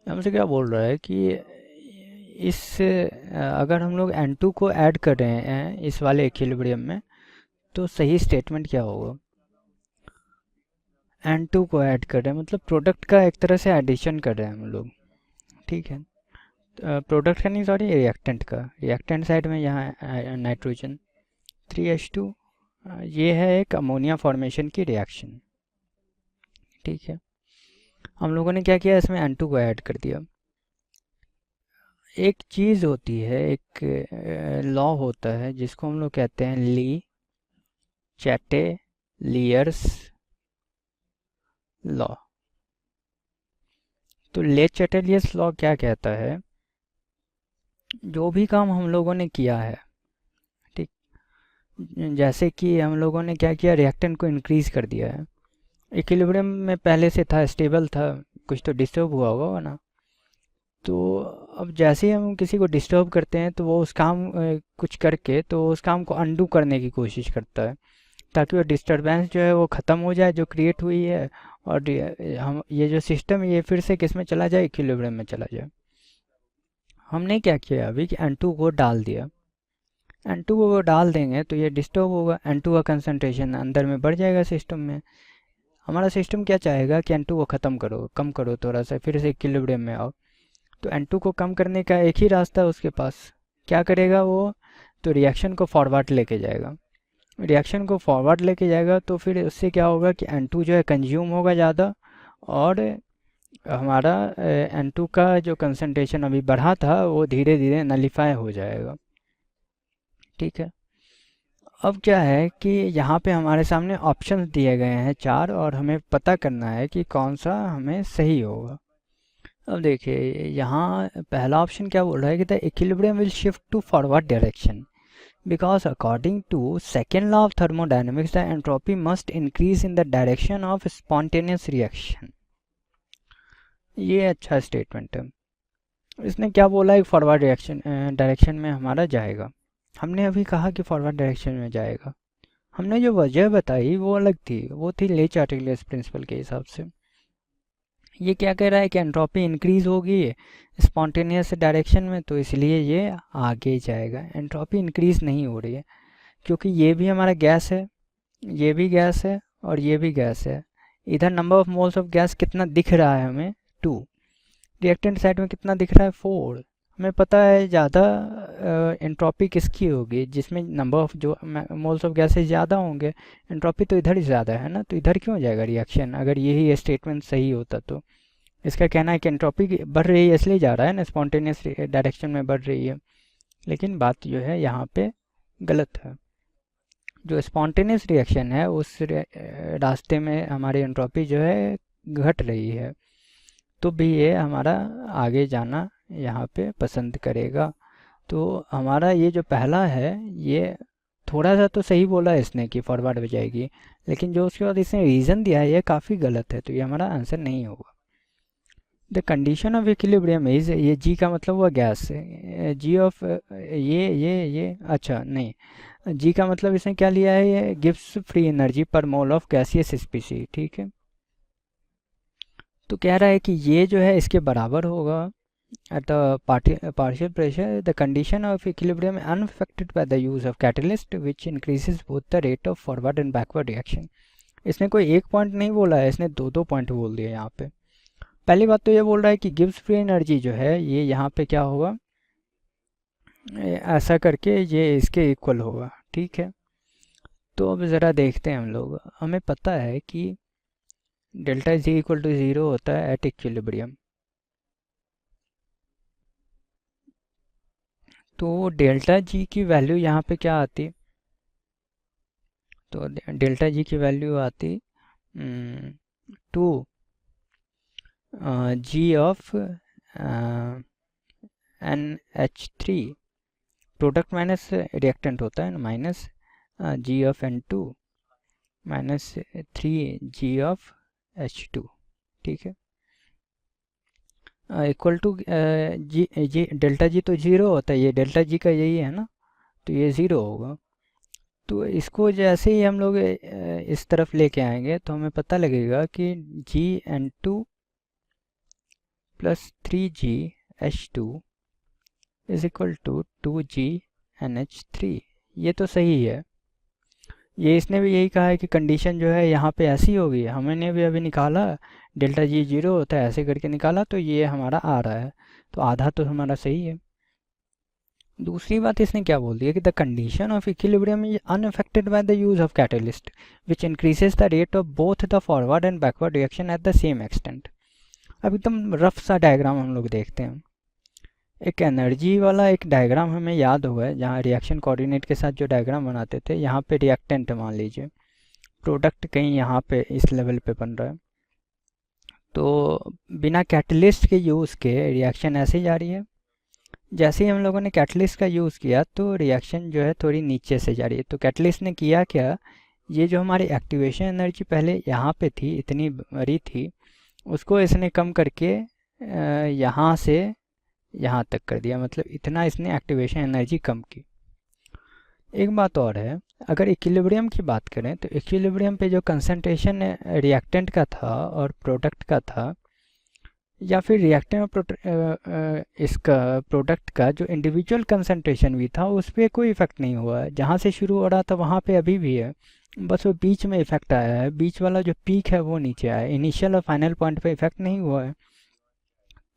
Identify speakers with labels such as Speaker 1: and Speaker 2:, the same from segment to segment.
Speaker 1: हमसे क्या बोल रहा है कि इस अगर हम लोग N2 को ऐड कर रहे हैं इस वाले इक्विलिब्रियम में, तो सही स्टेटमेंट क्या होगा? N2 को ऐड कर रहे हैं मतलब प्रोडक्ट का एक तरह से एडिशन कर रहे हैं हम लोग, ठीक है। प्रोडक्ट का नहीं, सॉरी, रिएक्टेंट का। रिएक्टेंट साइड में यहाँ नाइट्रोजन 3H2, ये है एक अमोनिया फॉर्मेशन की रिएक्शन, ठीक है। हम लोगों ने क्या किया, इसमें N2 को ऐड कर दिया। एक चीज़ होती है, एक लॉ होता है जिसको हम लोग कहते हैं ली चैटेलियर्स लॉ। तो ले चैटेलियर्स लॉ क्या कहता है, जो भी काम हम लोगों ने किया है, ठीक, जैसे कि हम लोगों ने क्या किया, रिएक्टेंट को इंक्रीज कर दिया है। इक्विलिब्रियम में पहले से था, स्टेबल था, कुछ तो डिस्टर्ब हुआ होगा ना। तो अब जैसे ही हम किसी को डिस्टर्ब करते हैं तो वो उस काम कुछ करके तो उस काम को अंडू करने की कोशिश करता है, ताकि वो डिस्टरबेंस जो है वो ख़त्म हो जाए जो क्रिएट हुई है, और हम ये जो सिस्टम है ये फिर से किस में चला जाए, इक्विलिब्रियम में चला जाए। हमने क्या किया अभी कि N2 को डाल दिया। N2 को डाल देंगे तो ये डिस्टर्ब होगा, N2 का कंसंट्रेशन अंदर में बढ़ जाएगा सिस्टम में। हमारा सिस्टम क्या चाहेगा कि N2 को ख़त्म करो, कम करो, थोड़ा सा फिर से इक्विलिब्रियम में आओ। तो N2 को कम करने का एक ही रास्ता है उसके पास। क्या करेगा वो, तो रिएक्शन को फॉरवर्ड लेके जाएगा। रिएक्शन को फॉरवर्ड लेके जाएगा तो फिर उससे क्या होगा कि N2 जो है कंज्यूम होगा ज़्यादा, और हमारा N2 का जो कंसंट्रेशन अभी बढ़ा था वो धीरे धीरे नलिफाई हो जाएगा, ठीक है। अब क्या है कि यहाँ पे हमारे सामने ऑप्शंस दिए गए हैं चार, और हमें पता करना है कि कौन सा हमें सही होगा। अब देखिए यहाँ पहला ऑप्शन क्या बोल रहा है कि the equilibrium will shift to forward direction because according to second law of thermodynamics the entropy must increase in the direction of spontaneous reaction। ये अच्छा स्टेटमेंट है। इसने क्या बोला है, फॉरवर्ड रिएक्शन डायरेक्शन में हमारा जाएगा। हमने अभी कहा कि फॉरवर्ड डायरेक्शन में जाएगा, हमने जो वजह बताई वो अलग थी, वो थी ले चार्टिलियस प्रिंसिपल के हिसाब से। ये क्या कह रहा है कि एंट्रोपी इंक्रीज होगी स्पॉन्टेनियस डायरेक्शन में, तो इसलिए ये आगे जाएगा। एंट्रोपी इंक्रीज नहीं हो रही है क्योंकि ये भी हमारा गैस है, ये भी गैस है, और ये भी गैस है। इधर number of moles of gas कितना दिख रहा है हमें, 2। रिएक्टेंट साइड में कितना दिख रहा है, 4। हमें पता है ज़्यादा एंट्रोपी किसकी होगी, जिसमें नंबर ऑफ जो मोल्स ऑफ गैसेस ज़्यादा होंगे। एंट्रोपी तो इधर ही ज़्यादा है ना, तो इधर क्यों जाएगा रिएक्शन, अगर यही स्टेटमेंट सही होता तो। इसका कहना है कि एंट्रोपी बढ़ रही है इसलिए जा रहा है ना, स्पॉन्टेनियस डायरेक्शन में बढ़ रही है। लेकिन बात जो है यहाँ पे गलत है। जो स्पॉन्टेनियस रिएक्शन है उस रास्ते में हमारी एंट्रोपी जो है घट रही है, तो भी ये हमारा आगे जाना यहाँ पे पसंद करेगा। तो हमारा ये जो पहला है ये थोड़ा सा तो सही बोला है इसने कि फॉरवर्ड हो जाएगी, लेकिन जो उसके बाद इसने रीज़न दिया है ये काफ़ी गलत है, तो ये हमारा आंसर नहीं होगा। The condition of equilibrium is, ये जी का मतलब हुआ गैस, जी ऑफ ये अच्छा नहीं, जी का मतलब इसने क्या लिया है, ये गिव्स फ्री एनर्जी पर मोल ऑफ गैसियस स्पीसी, ठीक है। तो कह रहा है कि ये जो है इसके बराबर होगा at the partial pressure the condition of equilibrium is unaffected by the use of catalyst which increases both the rate of forward and backward reaction। इसने कोई एक पॉइंट नहीं बोला है, इसने दो दो पॉइंट बोल दिए यहाँ पे। पहली बात तो ये बोल रहा है कि गिव्स फ्री एनर्जी जो है ये यहाँ पे क्या होगा, ऐसा करके ये इसके इक्वल होगा, ठीक है। तो अब ज़रा देखते हैं हम लोग, हमें पता है कि delta G equal to zero होता है एट इक्विलिब्रियम। तो डेल्टा जी की वैल्यू यहाँ पे क्या आती, तो डेल्टा जी की वैल्यू आती 2 G of NH3, product minus reactant होता है ना, minus G of N2 minus 3 G of H2, ठीक है, equal to G G delta G तो ज़ीरो होता है, ये डेल्टा जी का यही है ना, तो ये ज़ीरो होगा। तो इसको जैसे ही हम लोग इस तरफ लेके आएंगे तो हमें पता लगेगा कि G N2 plus 3GH2 is equal to 2GNH3। ये तो सही है। ये इसने भी यही कहा है कि कंडीशन जो है यहाँ पे ऐसी होगी, हमने भी अभी निकाला डेल्टा जी 0 होता है ऐसे करके निकाला, तो ये हमारा आ रहा है, तो आधा तो हमारा सही है। दूसरी बात इसने क्या बोल दिया कि the condition of equilibrium is unaffected by the use of catalyst which increases the rate of both the forward and backward reaction at the same extent. अब एकदम रफ सा डायग्राम हम लोग देखते हैं। एक एनर्जी वाला एक डायग्राम हमें याद हुआ है, जहाँ रिएक्शन कोऑर्डिनेट के साथ जो डायग्राम बनाते थे, यहाँ पे रिएक्टेंट मान लीजिए, प्रोडक्ट कहीं यहाँ पे इस लेवल पे बन रहा है, तो बिना कैटलिस्ट के यूज़ के रिएक्शन ऐसे ही जा रही है। जैसे ही हम लोगों ने कैटलिस्ट का यूज़ किया तो रिएक्शन जो है थोड़ी नीचे से जा रही है। तो कैटलिस्ट ने किया क्या, ये जो हमारी एक्टिवेशन एनर्जी पहले यहाँ पे थी, इतनी बड़ी थी, उसको इसने कम करके यहाँ से यहाँ तक कर दिया, मतलब इतना इसने एक्टिवेशन एनर्जी कम की। एक बात और है, अगर इक्विलिब्रियम की बात करें तो इक्विलिब्रियम पे जो कंसंट्रेशन रिएक्टेंट का था और प्रोडक्ट का था, या फिर रिएक्टेंट और इसका प्रोडक्ट का जो इंडिविजुअल कंसंट्रेशन भी था, उस पर कोई इफेक्ट नहीं हुआ है। जहाँ से शुरू हो रहा था वहाँ पे अभी भी है, बस वो बीच में इफेक्ट आया है, बीच वाला जो पीक है वो नीचे आया है, इनिशियल और फाइनल पॉइंट पे इफेक्ट नहीं हुआ है।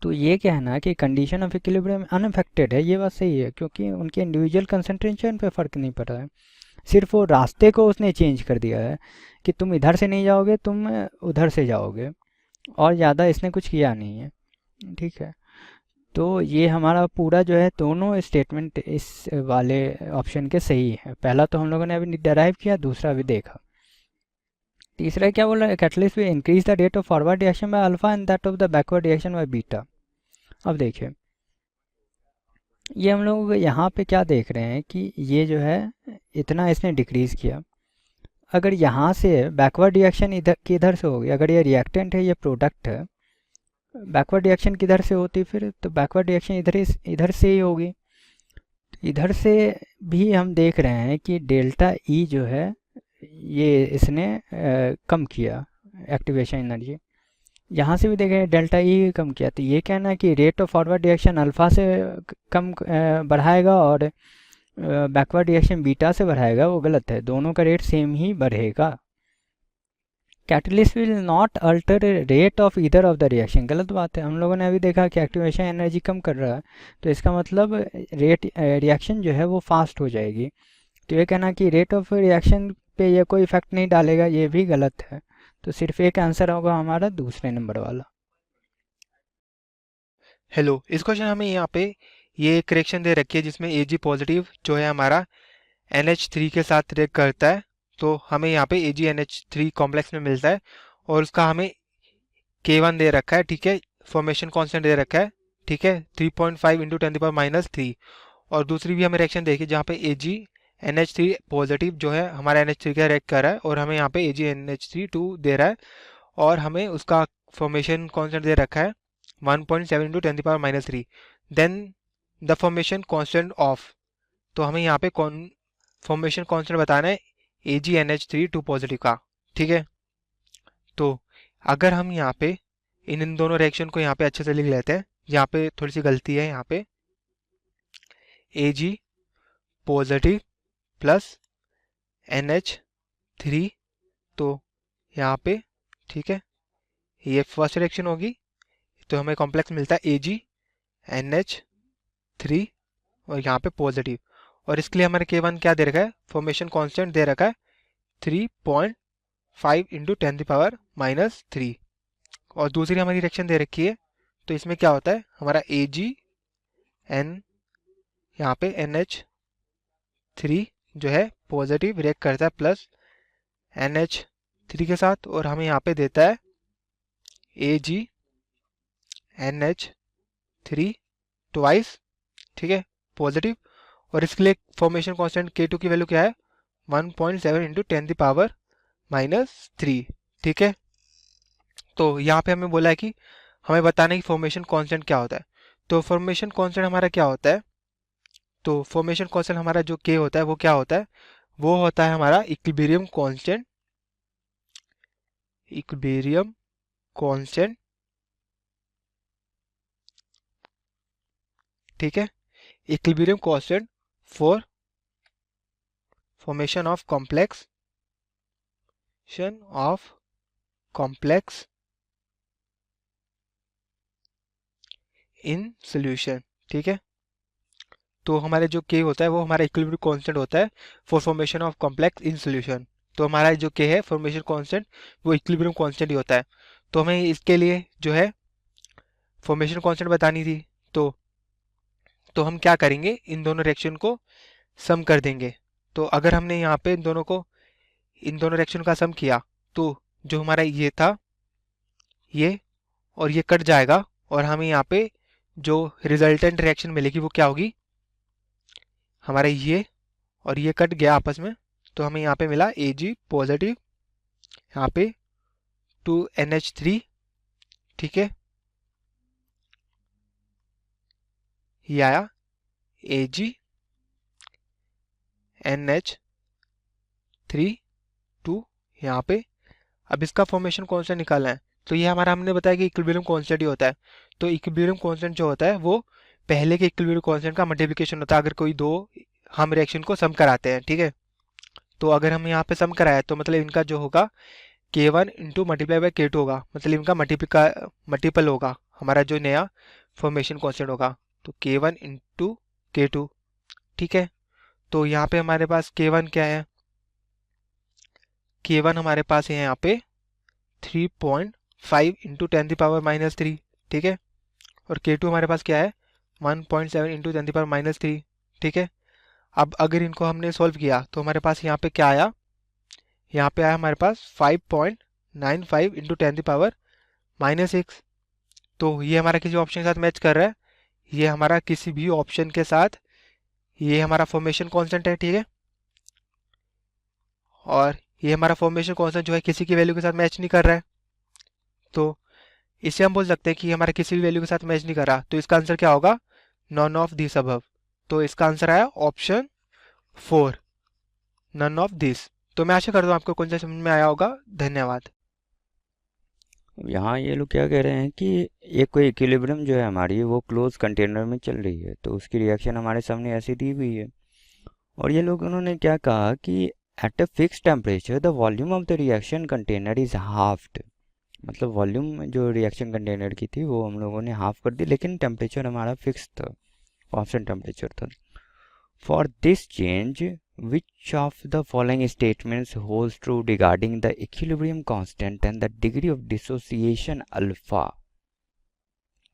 Speaker 1: तो ये कहना कि कंडीशन ऑफ इक्विलिब्रियम अनअफेक्टेड है, ये बात सही है, क्योंकि उनके इंडिविजुअल कंसंट्रेशन पे फ़र्क नहीं पड़ रहा है, सिर्फ वो रास्ते को उसने चेंज कर दिया है कि तुम इधर से नहीं जाओगे, तुम उधर से जाओगे, और ज़्यादा इसने कुछ किया नहीं है। ठीक है, तो ये हमारा पूरा जो है दोनों स्टेटमेंट इस वाले ऑप्शन के सही है। पहला तो हम लोगों ने अभी डिराइव किया, दूसरा अभी देखा। तीसरा क्या बोल रहा है, catalyst will increase the rate of forward reaction by alpha and that of the backward reaction by beta. अब देखिए, ये हम लोग यहाँ पे क्या देख रहे हैं कि ये जो है इतना इसने डिक्रीज़ किया। अगर यहाँ से बैकवर्ड रिएक्शन किधर से होगी, अगर ये रिएक्टेंट है, ये प्रोडक्ट है, बैकवर्ड रिएक्शन किधर से होती फिर, तो बैकवर्ड रिएक्शन इधर से ही होगी। इधर से भी हम देख रहे हैं कि डेल्टा ई जो है ये इसने कम किया एक्टिवेशन एनर्जी। यहाँ से भी देखें डेल्टा ई कम किया, तो ये कहना है कि rate of forward reaction alpha से कम बढ़ाएगा और बैकवर्ड रिएक्शन बीटा से बढ़ाएगा, वो गलत है, दोनों का रेट सेम ही बढ़ेगा। Catalyst will not alter rate of either of the reaction, गलत बात है। हम लोगों ने अभी देखा कि एक्टिवेशन एनर्जी कम कर रहा है, तो इसका मतलब रेट रिएक्शन जो है वो फास्ट हो जाएगी। तो ये कहना कि रेट ऑफ रिएक्शन पे ये कोई इफेक्ट नहीं डालेगा, ये भी गलत है। तो सिर्फ एक आंसर होगा हमारा दूसरे नंबर वाला।
Speaker 2: हेलो, इस क्वेश्चन हमें यहाँ पे ये एक रिएक्शन दे रखी है जिसमें Ag पॉजिटिव जो है हमारा NH3 के साथ रिएक्ट करता है, तो हमें यहाँ पे AgNH3 कॉम्प्लेक्स में मिलता है और उसका हमें K1 दे रखा है, ठीक है, फॉर्मेशन कांस्टेंट दे रखा है, ठीक है, 3.5 इंटू 10⁻³ और दूसरी भी हमें रिएक्शन देखी जहाँ पे AgNH3 पॉजिटिव जो है हमारा NH3 का रिएक्ट कर रहा है और हमें यहाँ पे AgNH3 दे रहा है और हमें उसका फॉर्मेशन कांस्टेंट दे रखा है 1.7 into 10⁻³ then the formation constant of, तो हमें यहाँ पे फॉर्मेशन कांस्टेंट बताना है AgNH3 पॉजिटिव का, ठीक है। तो अगर हम यहाँ पे इन दोनों रिएक्शन को यहाँ पे अच्छे से लिख लेते हैं, यहाँ पे थोड़ी सी गलती है, यहाँ पे Ag पॉजिटिव प्लस NH3, तो यहाँ पे ठीक है ये फर्स्ट रिएक्शन होगी, तो हमें कॉम्प्लेक्स मिलता है AgNH3 और यहाँ पे पॉजिटिव, और इसके लिए हमारे K1 क्या दे रखा है, फॉर्मेशन कांस्टेंट दे रखा है 3.5 इंटू 10⁻³ और दूसरी हमारी रिएक्शन दे रखी है, तो इसमें क्या होता है हमारा AgN यहाँ पे NH3 जो है पॉजिटिव रिएक्ट करता है प्लस NH3 के साथ और हमें यहाँ पे देता है AgNH3 ट्वाइस, ठीक है, पॉजिटिव, और इसके लिए फॉर्मेशन कांस्टेंट K2 की वैल्यू क्या है 1.7 इंटू 10⁻³ ठीक है। तो यहाँ पे हमें बोला है कि हमें बताना है कि फॉर्मेशन कांस्टेंट क्या होता है। तो फॉर्मेशन कांस्टेंट हमारा क्या होता है, तो फॉर्मेशन कांस्टेंट हमारा जो K होता है वो क्या होता है, वो होता है हमारा इक्विलिब्रियम कांस्टेंट, इक्विलिब्रियम कांस्टेंट ठीक है, equilibrium constant for formation of complex in solution. ठीक है, तो हमारे जो के होता है वो हमारा इक्विलिब्रियम कांस्टेंट होता है for formation of complex in solution. तो हमारा जो के है फॉर्मेशन कांस्टेंट वो इक्विलिब्रियम कांस्टेंट ही होता है। तो हमें इसके लिए जो है फॉर्मेशन कांस्टेंट बतानी थी, तो हम क्या करेंगे, इन दोनों रिएक्शन को सम कर देंगे। तो अगर हमने यहाँ पे इन दोनों रिएक्शन का सम किया तो जो हमारा ये था ये और ये कट जाएगा और हमें यहाँ पे जो रिजल्टेंट रिएक्शन मिलेगी वो क्या होगी, हमारा ये और ये कट गया आपस में, तो हमें यहाँ पे मिला Ag पॉजिटिव, यहाँ पे 2NH3। ठीक है, ये आया AgNH3 2 यहाँ पे। अब इसका फॉर्मेशन कांस्टेंट निकालना है, तो ये हमारा हमने बताया कि इक्विलिब्रियम कांस्टेंट ही होता है। तो इक्विलिब्रियम कांस्टेंट जो होता है वो पहले के इक्विलिब्रियम कांस्टेंट का मल्टीप्लिकेशन होता है, अगर कोई दो हम रिएक्शन को सम कराते हैं। ठीक है, तो अगर हम यहाँ पे सम कराया तो मतलब इनका जो होगा K1 into multiply by K2 होगा, मतलब इनका मल्टीपल होगा हमारा जो नया फॉर्मेशन कांस्टेंट होगा, तो K1 इंटू K2। ठीक है, तो यहाँ पे हमारे पास K1 क्या है, K1 हमारे पास है यहाँ पे 3.5 इंटू 10⁻³ ठीक है, और K2 हमारे पास क्या है 1.7 इंटू 10⁻³ ठीक है। अब अगर इनको हमने सॉल्व किया तो हमारे पास यहाँ पे क्या आया, यहाँ पे आया हमारे पास 5.95 इंटू 10⁻⁻6। तो ये हमारा किसी ऑप्शन के साथ मैच कर रहा है, ये हमारा किसी भी ऑप्शन के साथ, ये हमारा फॉर्मेशन कांस्टेंट है। ठीक है, और ये हमारा फॉर्मेशन कांस्टेंट जो है किसी की वैल्यू के साथ मैच नहीं कर रहा है, तो इसे हम बोल सकते हैं कि हमारा किसी भी वैल्यू के साथ मैच नहीं कर रहा। तो इसका आंसर क्या होगा, नॉन ऑफ दिस अबव। तो इसका आंसर आया ऑप्शन 4, नन ऑफ दिस। तो मैं आशा करता हूँ आपको कॉन्सेप्ट समझ में आया होगा। धन्यवाद।
Speaker 3: यहाँ ये लोग क्या कह रहे हैं कि एक कोई इक्विलिब्रियम जो है हमारी वो क्लोज कंटेनर में चल रही है, तो उसकी रिएक्शन हमारे सामने ऐसी दी हुई है। और ये लोग उन्होंने क्या कहा कि at a fix temperature the volume of the reaction container is halved. मतलब वॉल्यूम जो रिएक्शन कंटेनर की थी वो हम लोगों ने हाफ कर दी, लेकिन टेम्परेचर हमारा फिक्स था, कांस्टेंट टेम्परेचर था। For this change which of the following statements holds true regarding the equilibrium constant and the degree of dissociation alpha।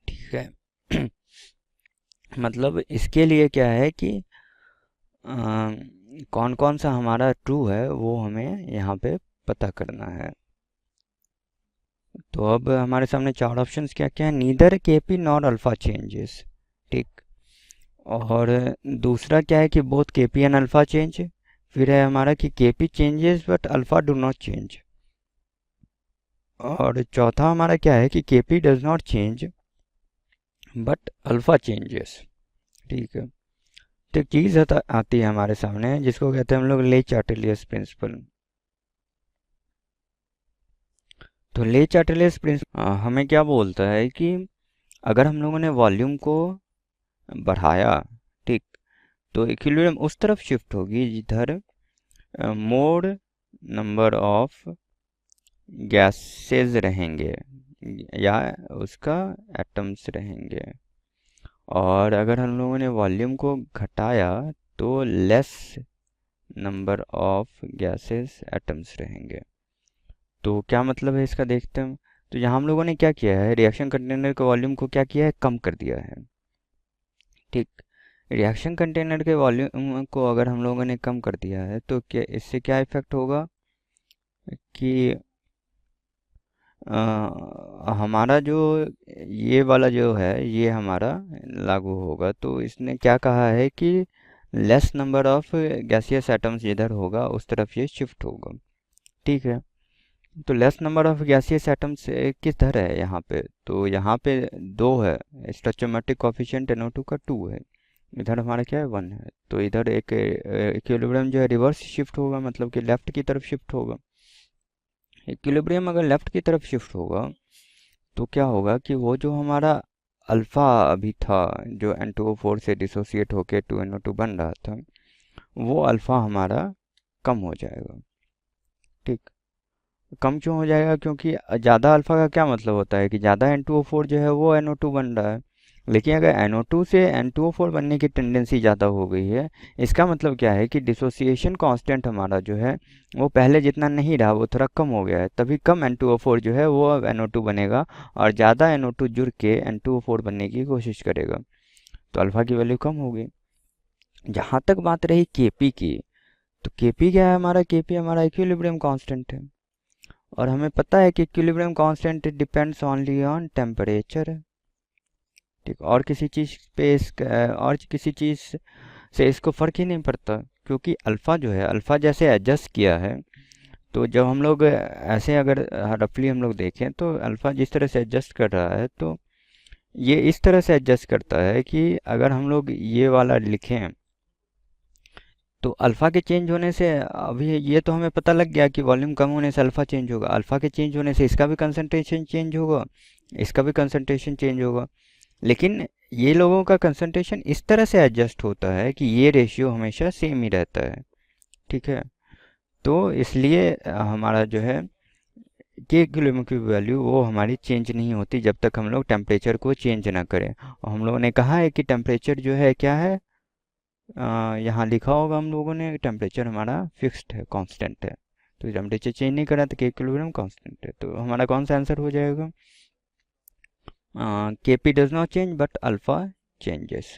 Speaker 3: ठीक है मतलब इसके लिए क्या है कि कौन कौन सा हमारा ट्रू है वो हमें यहाँ पे पता करना है। तो अब हमारे सामने चार ऑप्शंस क्या क्या है, neither KP nor alpha changes. ठीक, और दूसरा क्या है कि both KP and alpha change. फिर है हमारा कि KP changes but alpha do not change. और चौथा हमारा क्या है कि KP does not change but alpha changes. ठीक है, तो एक चीज़ आती है हमारे सामने जिसको कहते हैं हम लोग ले चार्टेलियस प्रिंसिपल। तो ले चार्टेलियस प्रिंसिपल हमें क्या बोलता है कि अगर हम लोगों ने वॉल्यूम को बढ़ाया, ठीक, तो इक्विलिब्रियम उस तरफ शिफ्ट होगी जिधर मोर नंबर ऑफ गैसेस रहेंगे या उसका एटम्स रहेंगे। और अगर हम लोगों ने वॉल्यूम को घटाया तो less number of gases atoms रहेंगे। तो क्या मतलब है इसका, देखते हैं। तो यहाँ हम लोगों ने क्या किया है, रिएक्शन कंटेनर के वॉल्यूम को क्या किया है, कम कर दिया है। ठीक, रिएक्शन कंटेनर के वॉल्यूम को अगर हम लोगों ने कम कर दिया है तो क्या इससे क्या इफेक्ट होगा कि हमारा जो ये वाला जो है ये हमारा लागू होगा। तो इसने क्या कहा है कि less number of gaseous atoms जिधर होगा उस तरफ ये शिफ्ट होगा। ठीक है, तो less number of gaseous atoms किधर है यहाँ पे, तो यहाँ पे 2 है, स्टोइचोमेट्रिक कोएफिशिएंट NO2 का 2 है, इधर हमारा क्या है 1 है। तो इधर एक इक्विलिब्रियम जो है रिवर्स शिफ्ट होगा, मतलब कि लेफ्ट की तरफ शिफ्ट होगा। इक्विलिब्रियम अगर लेफ्ट की तरफ शिफ्ट होगा तो क्या होगा कि वो जो हमारा अल्फ़ा अभी था जो N2O4 से डिसोसिएट होकर 2NO2 बन रहा था, वो अल्फ़ा हमारा कम हो जाएगा। ठीक, कम क्यों हो जाएगा? क्योंकि ज़्यादा अल्फ़ा का क्या मतलब होता है कि ज़्यादा N2O4 जो है वो NO2 बन रहा है। लेकिन अगर NO2 से N2O4 बनने की टेंडेंसी ज़्यादा हो गई है, इसका मतलब क्या है कि डिसोसिएशन कांस्टेंट हमारा जो है वो पहले जितना नहीं रहा, वो थोड़ा कम हो गया है। तभी कम N2O4 जो है वो अब NO2 बनेगा और ज़्यादा NO2 जुड़ के N2O4 बनने की कोशिश करेगा, तो अल्फ़ा की वैल्यू कम होगी। जहाँ तक बात रही Kp की, तो Kp क्या है हमारा? Kp हमारा इक्विलिब्रियम कांस्टेंट है, और हमें पता है कि equilibrium constant depends only on temperature. ठीक, और किसी चीज़ पे और किसी चीज़ से इसको फ़र्क ही नहीं पड़ता, क्योंकि अल्फ़ा जो है, अल्फ़ा जैसे एडजस्ट किया है, तो जब हम लोग ऐसे अगर रफली हम लोग देखें तो अल्फ़ा जिस तरह से एडजस्ट कर रहा है, तो ये इस तरह से एडजस्ट करता है कि अगर हम लोग ये वाला लिखें तो अल्फ़ा के चेंज होने से, अभी ये तो हमें पता लग गया कि वॉल्यूम कम होने से अल्फ़ा चेंज होगा, अल्फ़ा के चेंज होने से इसका भी कंसंट्रेशन चेंज होगा, इसका भी कंसंट्रेशन चेंज होगा। लेकिन ये लोगों का कंसंट्रेशन इस तरह से एडजस्ट होता है कि ये रेशियो हमेशा सेम ही रहता है। ठीक है, तो इसलिए हमारा जो है के इक्विलिब्रियम की वैल्यू वो हमारी चेंज नहीं होती जब तक हम लोग टेम्परेचर को चेंज ना करें। और हम लोगों ने कहा है कि टेम्परेचर जो है क्या है, यहाँ लिखा होगा हम लोगों ने, टेम्परेचर हमारा फिक्स्ड है, कांस्टेंट है। तो टेम्परेचर चेंज नहीं करा तो के इक्विलिब्रियम कांस्टेंट है, तो हमारा कौन सा आंसर हो जाएगा? Kp does not change but alpha changes.